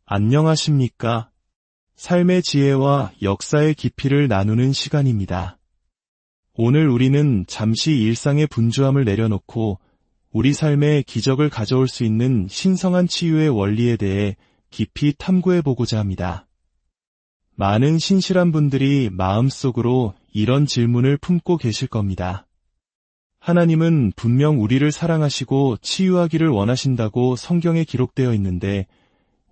안녕하십니까? 삶의 지혜와 역사의 깊이를 나누는 시간입니다. 오늘 우리는 잠시 일상의 분주함을 내려놓고 우리 삶에 기적을 가져올 수 있는 신성한 치유의 원리에 대해 깊이 탐구해보고자 합니다. 많은 신실한 분들이 마음속으로 이런 질문을 품고 계실 겁니다. 하나님은 분명 우리를 사랑하시고 치유하기를 원하신다고 성경에 기록되어 있는데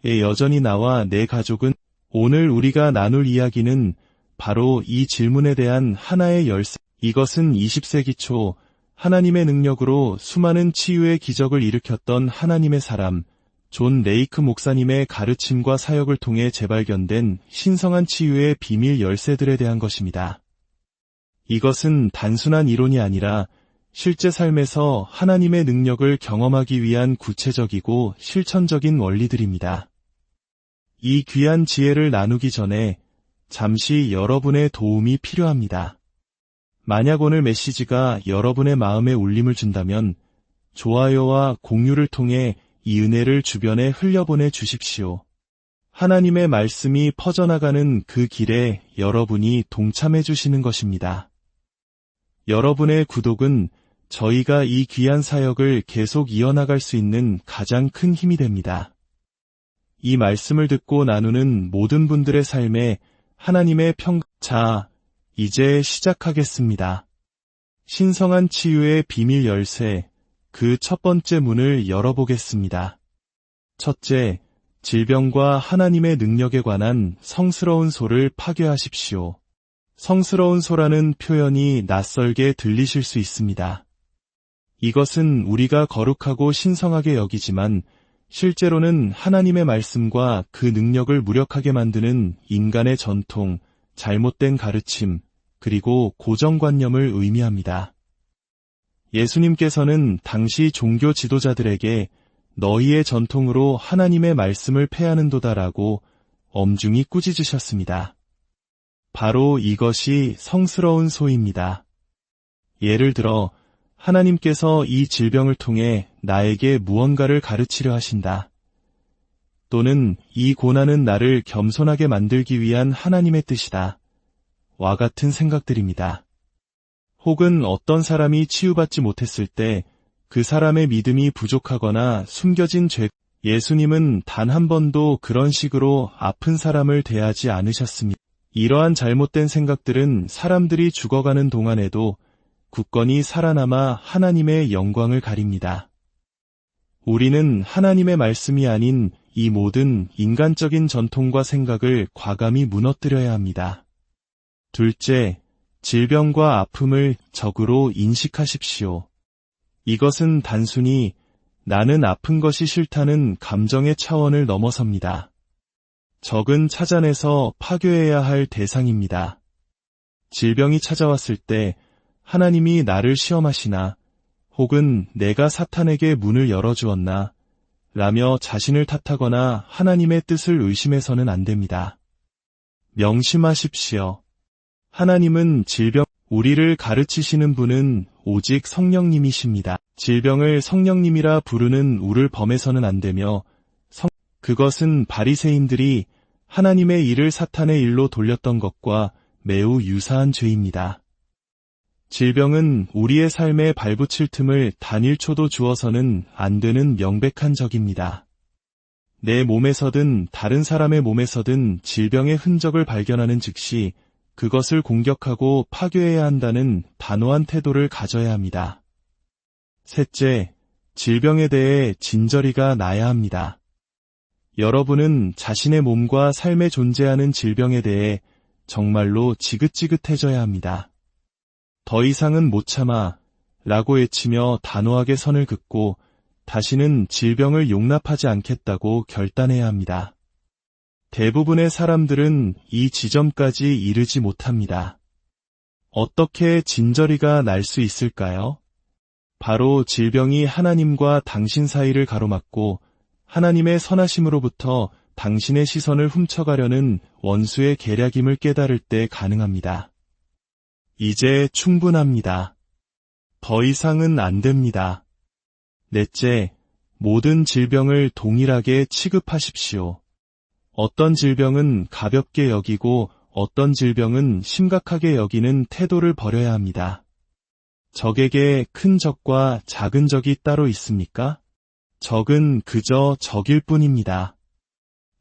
여전히 나와 내 가족은 오늘 우리가 나눌 이야기는 바로 이 질문에 대한 하나의 열쇠. 이것은 20세기 초 하나님의 능력으로 수많은 치유의 기적을 일으켰던 하나님의 사람 존 레이크 목사님의 가르침과 사역을 통해 재발견된 신성한 치유의 비밀 열쇠들에 대한 것입니다. 이것은 단순한 이론이 아니라 실제 삶에서 하나님의 능력을 경험하기 위한 구체적이고 실천적인 원리들입니다. 이 귀한 지혜를 나누기 전에 잠시 여러분의 도움이 필요합니다. 만약 오늘 메시지가 여러분의 마음에 울림을 준다면 좋아요와 공유를 통해 이 은혜를 주변에 흘려보내 주십시오. 하나님의 말씀이 퍼져나가는 그 길에 여러분이 동참해 주시는 것입니다. 여러분의 구독은 저희가 이 귀한 사역을 계속 이어나갈 수 있는 가장 큰 힘이 됩니다. 이 말씀을 듣고 나누는 모든 분들의 삶에 하나님의 자, 이제 시작하겠습니다. 신성한 치유의 비밀 열쇠, 그 첫 번째 문을 열어보겠습니다. 첫째, 질병과 하나님의 능력에 관한 성스러운 소를 파괴하십시오. 성스러운 소라는 표현이 낯설게 들리실 수 있습니다. 이것은 우리가 거룩하고 신성하게 여기지만 실제로는 하나님의 말씀과 그 능력을 무력하게 만드는 인간의 전통, 잘못된 가르침, 그리고 고정관념을 의미합니다. 예수님께서는 당시 종교 지도자들에게 너희의 전통으로 하나님의 말씀을 폐하는도다라고 엄중히 꾸짖으셨습니다. 바로 이것이 성스러운 소입니다. 예를 들어 하나님께서 이 질병을 통해 나에게 무언가를 가르치려 하신다. 또는 이 고난은 나를 겸손하게 만들기 위한 하나님의 뜻이다. 와 같은 생각들입니다. 혹은 어떤 사람이 치유받지 못했을 때 그 사람의 믿음이 부족하거나 숨겨진 죄, 예수님은 단 한 번도 그런 식으로 아픈 사람을 대하지 않으셨습니다. 이러한 잘못된 생각들은 사람들이 죽어가는 동안에도 굳건히 살아남아 하나님의 영광을 가립니다. 우리는 하나님의 말씀이 아닌 이 모든 인간적인 전통과 생각을 과감히 무너뜨려야 합니다. 둘째, 질병과 아픔을 적으로 인식하십시오. 이것은 단순히 나는 아픈 것이 싫다는 감정의 차원을 넘어섭니다. 적은 찾아내서 파괴해야 할 대상입니다. 질병이 찾아왔을 때 하나님이 나를 시험하시나 혹은 내가 사탄에게 문을 열어주었나 라며 자신을 탓하거나 하나님의 뜻을 의심해서는 안 됩니다. 명심하십시오. 하나님은 우리를 가르치시는 분은 오직 성령님이십니다. 질병을 성령님이라 부르는 우를 범해서는 안 되며 그것은 바리새인들이 하나님의 일을 사탄의 일로 돌렸던 것과 매우 유사한 죄입니다. 질병은 우리의 삶에 발붙일 틈을 단 1초도 주어서는 안 되는 명백한 적입니다. 내 몸에서든 다른 사람의 몸에서든 질병의 흔적을 발견하는 즉시 그것을 공격하고 파괴해야 한다는 단호한 태도를 가져야 합니다. 셋째, 질병에 대해 진저리가 나야 합니다. 여러분은 자신의 몸과 삶에 존재하는 질병에 대해 정말로 지긋지긋해져야 합니다. 더 이상은 못 참아 라고 외치며 단호하게 선을 긋고 다시는 질병을 용납하지 않겠다고 결단해야 합니다. 대부분의 사람들은 이 지점까지 이르지 못합니다. 어떻게 진저리가 날 수 있을까요? 바로 질병이 하나님과 당신 사이를 가로막고 하나님의 선하심으로부터 당신의 시선을 훔쳐가려는 원수의 계략임을 깨달을 때 가능합니다. 이제 충분합니다. 더 이상은 안 됩니다. 넷째, 모든 질병을 동일하게 취급하십시오. 어떤 질병은 가볍게 여기고 어떤 질병은 심각하게 여기는 태도를 버려야 합니다. 적에게 큰 적과 작은 적이 따로 있습니까? 적은 그저 적일 뿐입니다.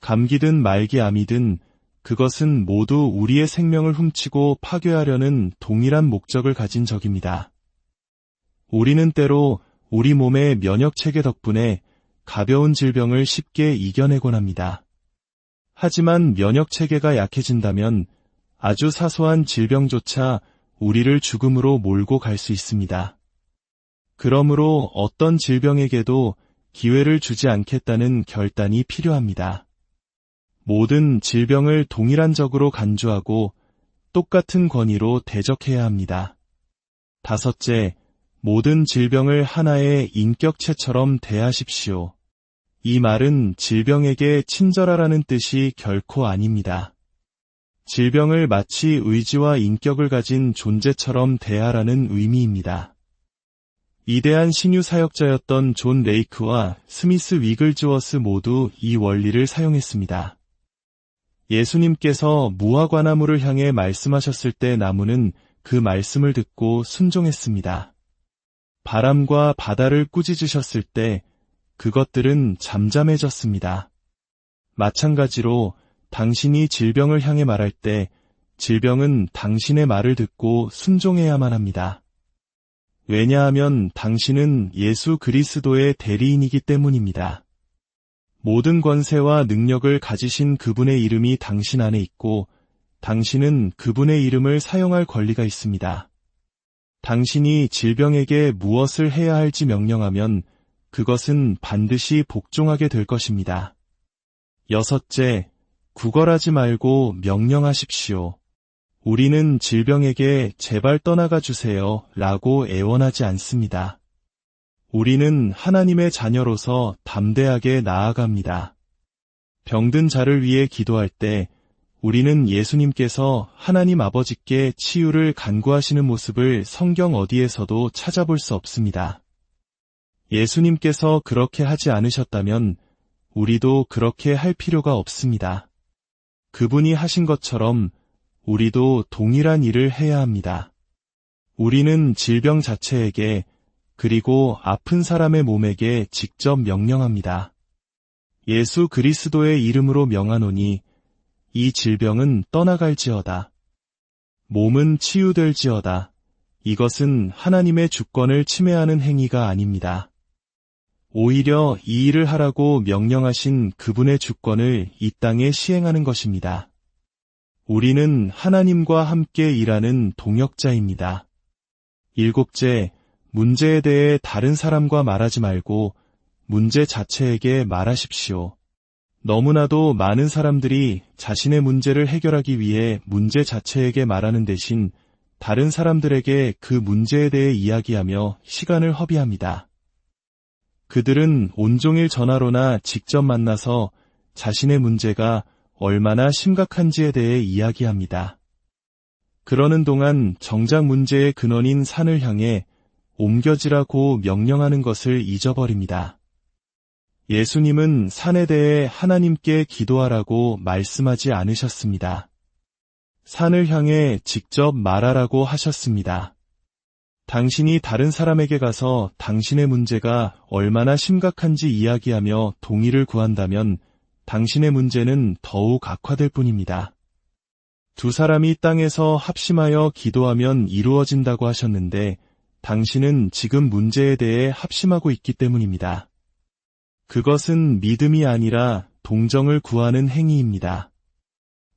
감기든 말기암이든 그것은 모두 우리의 생명을 훔치고 파괴하려는 동일한 목적을 가진 적입니다. 우리는 때로 우리 몸의 면역체계 덕분에 가벼운 질병을 쉽게 이겨내곤 합니다. 하지만 면역체계가 약해진다면 아주 사소한 질병조차 우리를 죽음으로 몰고 갈 수 있습니다. 그러므로 어떤 질병에게도 기회를 주지 않겠다는 결단이 필요합니다. 모든 질병을 동일한 적으로 간주하고 똑같은 권위로 대적해야 합니다. 다섯째, 모든 질병을 하나의 인격체처럼 대하십시오. 이 말은 질병에게 친절하라는 뜻이 결코 아닙니다. 질병을 마치 의지와 인격을 가진 존재처럼 대하라는 의미입니다. 위대한 신유 사역자였던 존 레이크와 스미스 위글즈워스 모두 이 원리를 사용했습니다. 예수님께서 무화과나무를 향해 말씀하셨을 때 나무는 그 말씀을 듣고 순종했습니다. 바람과 바다를 꾸짖으셨을 때 그것들은 잠잠해졌습니다. 마찬가지로 당신이 질병을 향해 말할 때 질병은 당신의 말을 듣고 순종해야만 합니다. 왜냐하면 당신은 예수 그리스도의 대리인이기 때문입니다. 모든 권세와 능력을 가지신 그분의 이름이 당신 안에 있고 당신은 그분의 이름을 사용할 권리가 있습니다. 당신이 질병에게 무엇을 해야 할지 명령하면 그것은 반드시 복종하게 될 것입니다. 여섯째, 구걸하지 말고 명령하십시오. 우리는 질병에게 제발 떠나가 주세요 라고 애원하지 않습니다. 우리는 하나님의 자녀로서 담대하게 나아갑니다. 병든 자를 위해 기도할 때 우리는 예수님께서 하나님 아버지께 치유를 간구하시는 모습을 성경 어디에서도 찾아볼 수 없습니다. 예수님께서 그렇게 하지 않으셨다면 우리도 그렇게 할 필요가 없습니다. 그분이 하신 것처럼 우리도 동일한 일을 해야 합니다. 우리는 질병 자체에게 그리고 아픈 사람의 몸에게 직접 명령합니다. 예수 그리스도의 이름으로 명하노니 이 질병은 떠나갈지어다. 몸은 치유될지어다. 이것은 하나님의 주권을 침해하는 행위가 아닙니다. 오히려 이 일을 하라고 명령하신 그분의 주권을 이 땅에 시행하는 것입니다. 우리는 하나님과 함께 일하는 동역자입니다. 일곱째, 문제에 대해 다른 사람과 말하지 말고 문제 자체에게 말하십시오. 너무나도 많은 사람들이 자신의 문제를 해결하기 위해 문제 자체에게 말하는 대신 다른 사람들에게 그 문제에 대해 이야기하며 시간을 허비합니다. 그들은 온종일 전화로나 직접 만나서 자신의 문제가 얼마나 심각한지에 대해 이야기합니다. 그러는 동안 정작 문제의 근원인 산을 향해 옮겨지라고 명령하는 것을 잊어버립니다. 예수님은 산에 대해 하나님께 기도하라고 말씀하지 않으셨습니다. 산을 향해 직접 말하라고 하셨습니다. 당신이 다른 사람에게 가서 당신의 문제가 얼마나 심각한지 이야기하며 동의를 구한다면 당신의 문제는 더욱 악화될 뿐입니다. 두 사람이 땅에서 합심하여 기도하면 이루어진다고 하셨는데 당신은 지금 문제에 대해 합심하고 있기 때문입니다. 그것은 믿음이 아니라 동정을 구하는 행위입니다.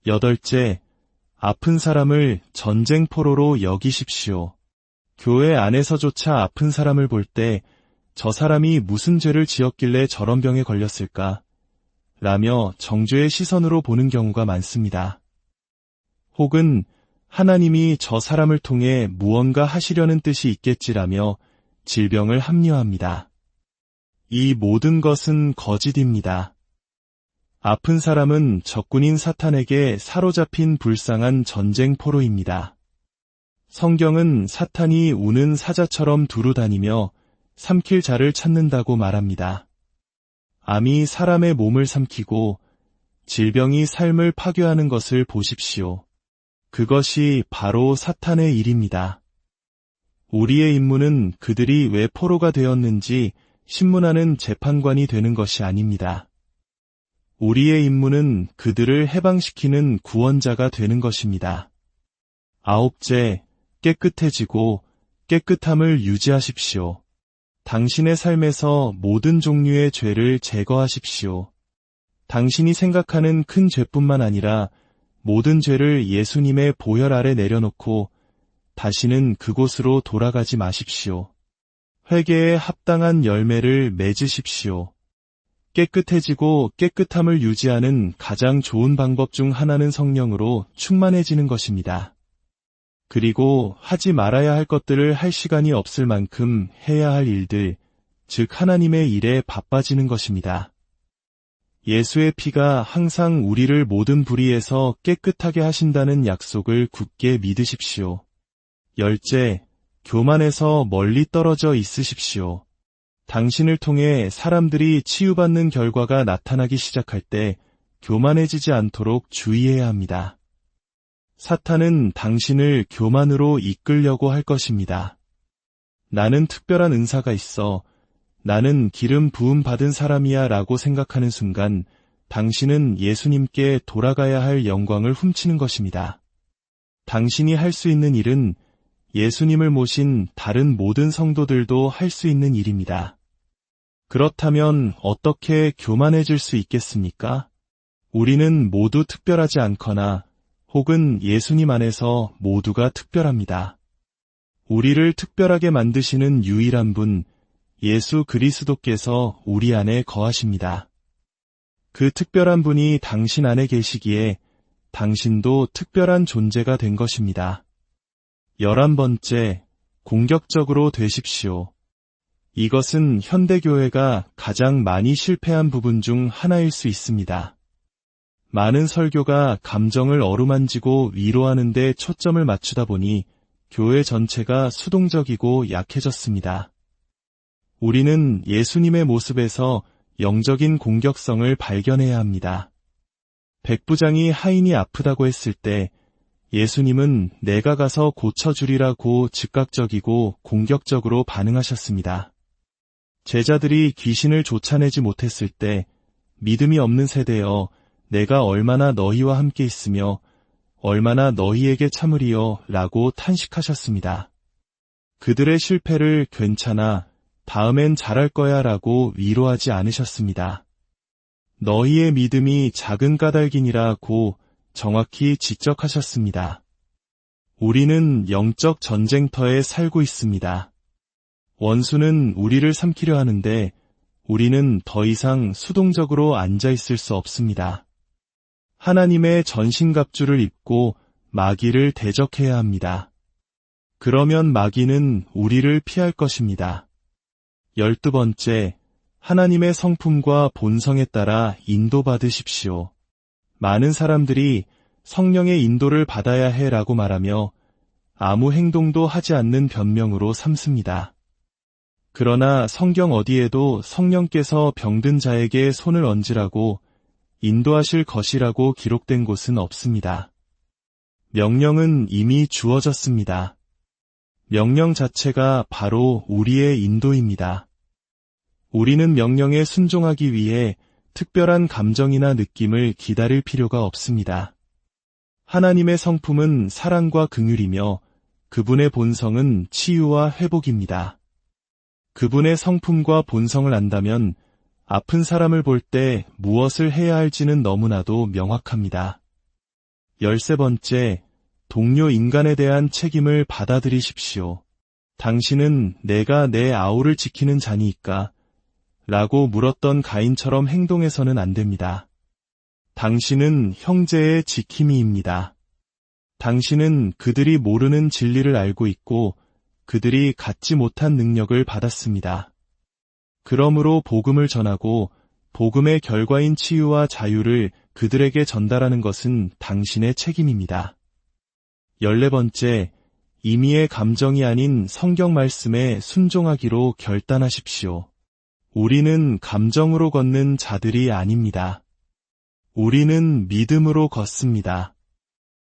여덟째, 아픈 사람을 전쟁포로로 여기십시오. 교회 안에서조차 아픈 사람을 볼 때 저 사람이 무슨 죄를 지었길래 저런 병에 걸렸을까? 라며 정죄의 시선으로 보는 경우가 많습니다. 혹은 하나님이 저 사람을 통해 무언가 하시려는 뜻이 있겠지라며 질병을 합리화합니다. 이 모든 것은 거짓입니다. 아픈 사람은 적군인 사탄에게 사로잡힌 불쌍한 전쟁포로입니다. 성경은 사탄이 우는 사자처럼 두루 다니며 삼킬 자를 찾는다고 말합니다. 암이 사람의 몸을 삼키고 질병이 삶을 파괴하는 것을 보십시오. 그것이 바로 사탄의 일입니다. 우리의 임무는 그들이 왜 포로가 되었는지 신문하는 재판관이 되는 것이 아닙니다. 우리의 임무는 그들을 해방시키는 구원자가 되는 것입니다. 아홉째, 깨끗해지고 깨끗함을 유지하십시오. 당신의 삶에서 모든 종류의 죄를 제거하십시오. 당신이 생각하는 큰 죄뿐만 아니라 모든 죄를 예수님의 보혈 아래 내려놓고 다시는 그곳으로 돌아가지 마십시오. 회개에 합당한 열매를 맺으십시오. 깨끗해지고 깨끗함을 유지하는 가장 좋은 방법 중 하나는 성령으로 충만해지는 것입니다. 그리고 하지 말아야 할 것들을 할 시간이 없을 만큼 해야 할 일들, 즉 하나님의 일에 바빠지는 것입니다. 예수의 피가 항상 우리를 모든 불의에서 깨끗하게 하신다는 약속을 굳게 믿으십시오. 열째, 교만에서 멀리 떨어져 있으십시오. 당신을 통해 사람들이 치유받는 결과가 나타나기 시작할 때 교만해지지 않도록 주의해야 합니다. 사탄은 당신을 교만으로 이끌려고 할 것입니다. 나는 특별한 은사가 있어, 나는 기름 부음 받은 사람이야 라고 생각하는 순간 당신은 예수님께 돌아가야 할 영광을 훔치는 것입니다. 당신이 할 수 있는 일은 예수님을 모신 다른 모든 성도들도 할 수 있는 일입니다. 그렇다면 어떻게 교만해질 수 있겠습니까? 우리는 모두 특별하지 않거나 혹은 예수님 안에서 모두가 특별합니다. 우리를 특별하게 만드시는 유일한 분, 예수 그리스도께서 우리 안에 거하십니다. 그 특별한 분이 당신 안에 계시기에 당신도 특별한 존재가 된 것입니다. 11번째, 공격적으로 되십시오. 이것은 현대교회가 가장 많이 실패한 부분 중 하나일 수 있습니다. 많은 설교가 감정을 어루만지고 위로하는 데 초점을 맞추다 보니 교회 전체가 수동적이고 약해졌습니다. 우리는 예수님의 모습에서 영적인 공격성을 발견해야 합니다. 백부장이 하인이 아프다고 했을 때 예수님은 내가 가서 고쳐주리라고 즉각적이고 공격적으로 반응하셨습니다. 제자들이 귀신을 쫓아내지 못했을 때 믿음이 없는 세대여 내가 얼마나 너희와 함께 있으며 얼마나 너희에게 참으리요 라고 탄식하셨습니다. 그들의 실패를 괜찮아 다음엔 잘할 거야 라고 위로하지 않으셨습니다. 너희의 믿음이 작은 까닭이니라고 정확히 지적하셨습니다. 우리는 영적 전쟁터에 살고 있습니다. 원수는 우리를 삼키려 하는데 우리는 더 이상 수동적으로 앉아 있을 수 없습니다. 하나님의 전신갑주를 입고 마귀를 대적해야 합니다. 그러면 마귀는 우리를 피할 것입니다. 12번째, 하나님의 성품과 본성에 따라 인도받으십시오. 많은 사람들이 성령의 인도를 받아야 해라고 말하며 아무 행동도 하지 않는 변명으로 삼습니다. 그러나 성경 어디에도 성령께서 병든 자에게 손을 얹으라고 인도하실 것이라고 기록된 곳은 없습니다. 명령은 이미 주어졌습니다. 명령 자체가 바로 우리의 인도입니다. 우리는 명령에 순종하기 위해 특별한 감정이나 느낌을 기다릴 필요가 없습니다. 하나님의 성품은 사랑과 긍휼이며 그분의 본성은 치유와 회복입니다. 그분의 성품과 본성을 안다면 아픈 사람을 볼 때 무엇을 해야 할지는 너무나도 명확합니다. 13번째, 동료 인간에 대한 책임을 받아들이십시오. 당신은 내가 내 아우를 지키는 자니까 라고 물었던 가인처럼 행동해서는 안 됩니다. 당신은 형제의 지킴이입니다. 당신은 그들이 모르는 진리를 알고 있고 그들이 갖지 못한 능력을 받았습니다. 그러므로 복음을 전하고 복음의 결과인 치유와 자유를 그들에게 전달하는 것은 당신의 책임입니다. 14번째, 임의의 감정이 아닌 성경 말씀에 순종하기로 결단하십시오. 우리는 감정으로 걷는 자들이 아닙니다. 우리는 믿음으로 걷습니다.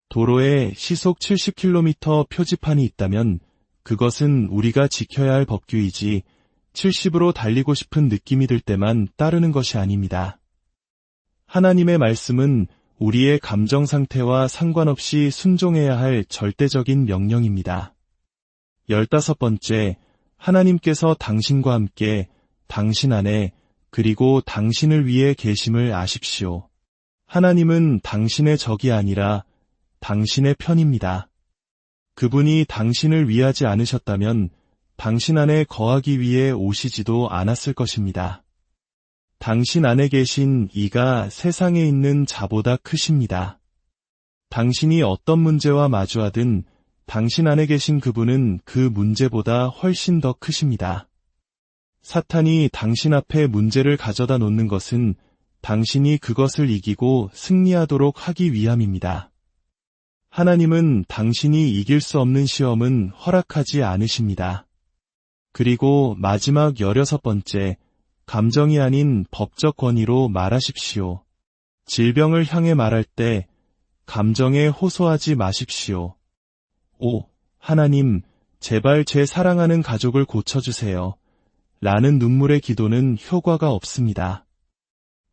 도로에 시속 70km 표지판이 있다면 그것은 우리가 지켜야 할 법규이지 70으로 달리고 싶은 느낌이 들 때만 따르는 것이 아닙니다. 하나님의 말씀은 우리의 감정 상태와 상관없이 순종해야 할 절대적인 명령입니다. 15번째, 하나님께서 당신과 함께, 당신 안에, 그리고 당신을 위해 계심을 아십시오. 하나님은 당신의 적이 아니라 당신의 편입니다. 그분이 당신을 위하지 않으셨다면 당신 안에 거하기 위해 오시지도 않았을 것입니다. 당신 안에 계신 이가 세상에 있는 자보다 크십니다. 당신이 어떤 문제와 마주하든 당신 안에 계신 그분은 그 문제보다 훨씬 더 크십니다. 사탄이 당신 앞에 문제를 가져다 놓는 것은 당신이 그것을 이기고 승리하도록 하기 위함입니다. 하나님은 당신이 이길 수 없는 시험은 허락하지 않으십니다. 그리고 마지막 16번째, 감정이 아닌 법적 권위로 말하십시오. 질병을 향해 말할 때 감정에 호소하지 마십시오. 5. 하나님, 제발 제 사랑하는 가족을 고쳐주세요. 라는 눈물의 기도는 효과가 없습니다.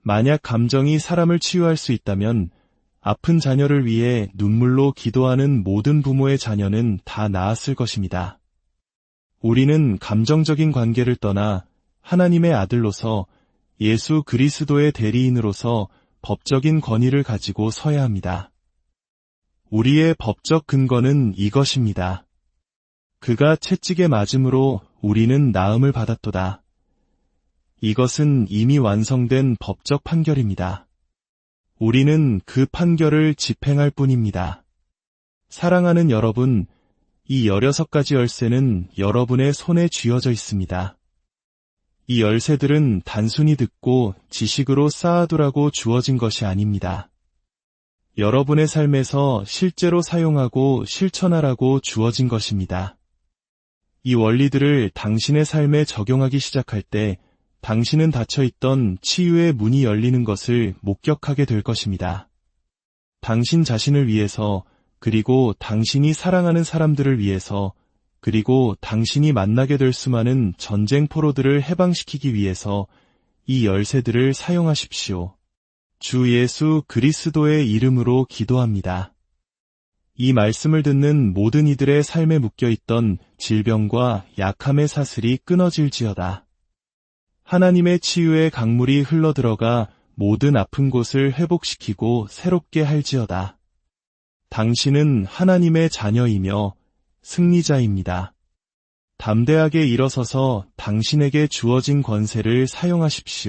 만약 감정이 사람을 치유할 수 있다면 아픈 자녀를 위해 눈물로 기도하는 모든 부모의 자녀는 다 나았을 것입니다. 우리는 감정적인 관계를 떠나 하나님의 아들로서 예수 그리스도의 대리인으로서 법적인 권위를 가지고 서야 합니다. 우리의 법적 근거는 이것입니다. 그가 채찍에 맞음으로 우리는 나음을 받았도다. 이것은 이미 완성된 법적 판결입니다. 우리는 그 판결을 집행할 뿐입니다. 사랑하는 여러분, 이 16가지 열쇠는 여러분의 손에 쥐어져 있습니다. 이 열쇠들은 단순히 듣고 지식으로 쌓아두라고 주어진 것이 아닙니다. 여러분의 삶에서 실제로 사용하고 실천하라고 주어진 것입니다. 이 원리들을 당신의 삶에 적용하기 시작할 때 당신은 닫혀있던 치유의 문이 열리는 것을 목격하게 될 것입니다. 당신 자신을 위해서, 그리고 당신이 사랑하는 사람들을 위해서, 그리고 당신이 만나게 될 수많은 전쟁 포로들을 해방시키기 위해서 이 열쇠들을 사용하십시오. 주 예수 그리스도의 이름으로 기도합니다. 이 말씀을 듣는 모든 이들의 삶에 묶여있던 질병과 약함의 사슬이 끊어질지어다. 하나님의 치유의 강물이 흘러들어가 모든 아픈 곳을 회복시키고 새롭게 할지어다. 당신은 하나님의 자녀이며 승리자입니다. 담대하게 일어서서 당신에게 주어진 권세를 사용하십시오.